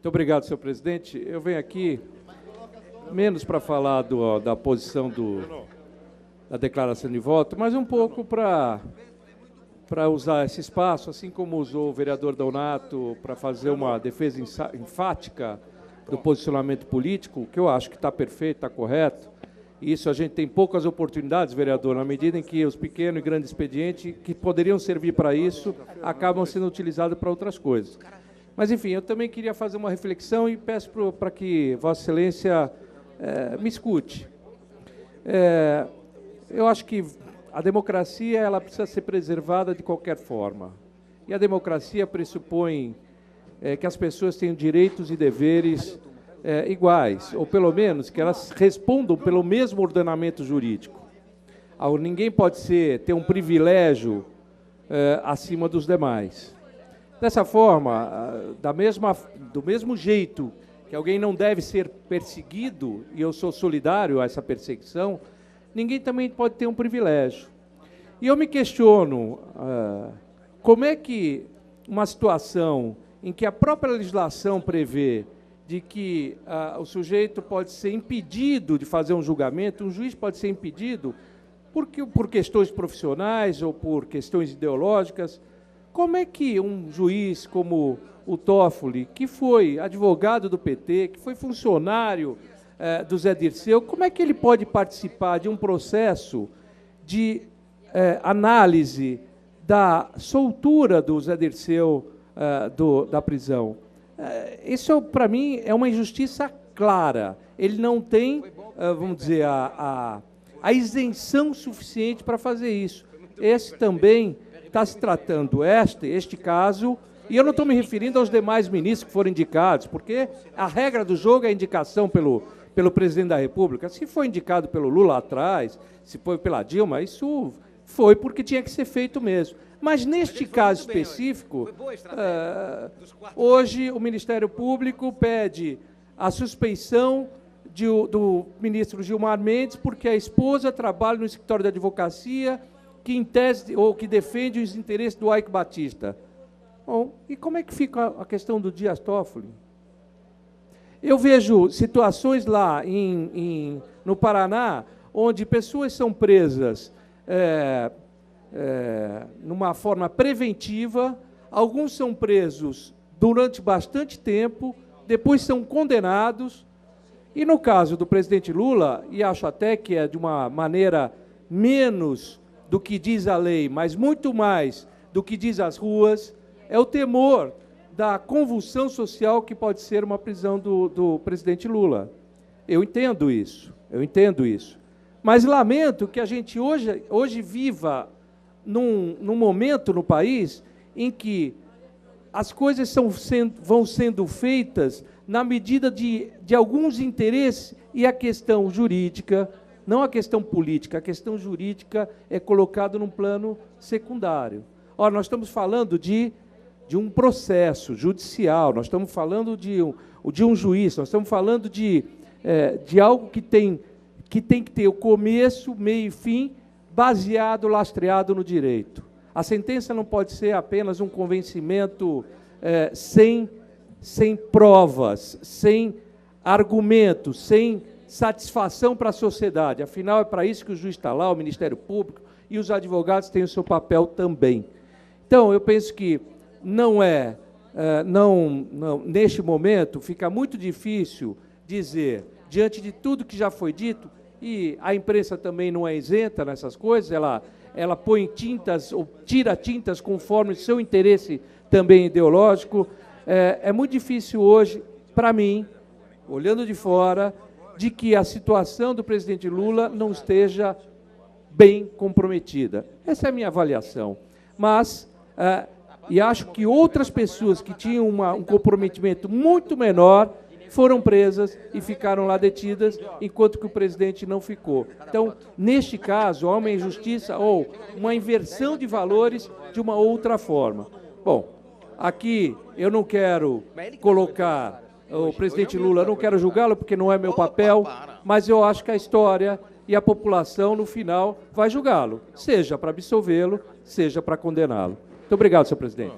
Muito obrigado, senhor presidente. Eu venho aqui menos para falar da posição da declaração de voto, mas um pouco para usar esse espaço, assim como usou o vereador Donato, para fazer uma defesa enfática do posicionamento político, que eu acho que está perfeito, está correto. Isso a gente tem poucas oportunidades, vereador, na medida em que os pequenos e grandes expedientes que poderiam servir para isso acabam sendo utilizados para outras coisas. Mas, enfim, eu também queria fazer uma reflexão e peço para que Vossa Excelência me escute. Eu acho que a democracia ela precisa ser preservada de qualquer forma. E a democracia pressupõe que as pessoas tenham direitos e deveres iguais, ou pelo menos que elas respondam pelo mesmo ordenamento jurídico. Ninguém pode ter um privilégio acima dos demais. Dessa forma, do mesmo jeito que alguém não deve ser perseguido, e eu sou solidário a essa perseguição, ninguém também pode ter um privilégio. E eu me questiono como é que uma situação em que a própria legislação prevê de que o sujeito pode ser impedido de fazer um julgamento, um juiz pode ser impedido por questões profissionais ou por questões ideológicas, como é que um juiz como o Toffoli, que foi advogado do PT, que foi funcionário do Zé Dirceu, como é que ele pode participar de um processo de análise da soltura do Zé Dirceu da prisão? Isso, para mim, é uma injustiça clara. Ele não tem, vamos dizer, a isenção suficiente para fazer isso. Esse também está se tratando, este caso, e eu não estou me referindo aos demais ministros que foram indicados, porque a regra do jogo é a indicação pelo presidente da República. Se foi indicado pelo Lula atrás, se foi pela Dilma, isso foi porque tinha que ser feito mesmo. Mas neste caso específico, hoje o Ministério Público pede a suspeição do ministro Gilmar Mendes, porque a esposa trabalha no escritório de advocacia que em tese, ou que defende os interesses do Eike Batista. Bom, e como é que fica a questão do Dias Toffoli? Eu vejo situações lá no Paraná, onde pessoas são presas numa forma preventiva, alguns são presos durante bastante tempo, depois são condenados, e no caso do presidente Lula, e acho até que é de uma maneira menos do que diz a lei, mas muito mais do que diz as ruas, é o temor da convulsão social que pode ser uma prisão do presidente Lula. Eu entendo isso. Mas lamento que a gente hoje viva num momento no país em que as coisas vão sendo feitas na medida de alguns interesses e a questão jurídica, não a questão política, a questão jurídica é colocada num plano secundário. Ora, nós estamos falando de um processo judicial, nós estamos falando de um juiz, nós estamos falando de algo que tem que ter o começo, meio e fim, baseado, lastreado no direito. A sentença não pode ser apenas um convencimento sem provas, sem argumentos, sem satisfação para a sociedade. Afinal, é para isso que o juiz está lá, o Ministério Público, e os advogados têm o seu papel também. Então, eu penso que neste momento, fica muito difícil dizer, diante de tudo que já foi dito, e a imprensa também não é isenta nessas coisas, ela põe tintas ou tira tintas conforme o seu interesse também ideológico. É muito difícil hoje, para mim, olhando de fora, de que a situação do presidente Lula não esteja bem comprometida. Essa é a minha avaliação. Mas, e acho que outras pessoas que tinham um comprometimento muito menor foram presas e ficaram lá detidas, enquanto que o presidente não ficou. Então, neste caso, há uma injustiça ou uma inversão de valores de uma outra forma. Bom, aqui eu não quero colocar o presidente Lula, não quero julgá-lo porque não é meu papel, mas eu acho que a história e a população, no final, vai julgá-lo, seja para absolvê-lo, seja para condená-lo. Muito obrigado, senhor presidente.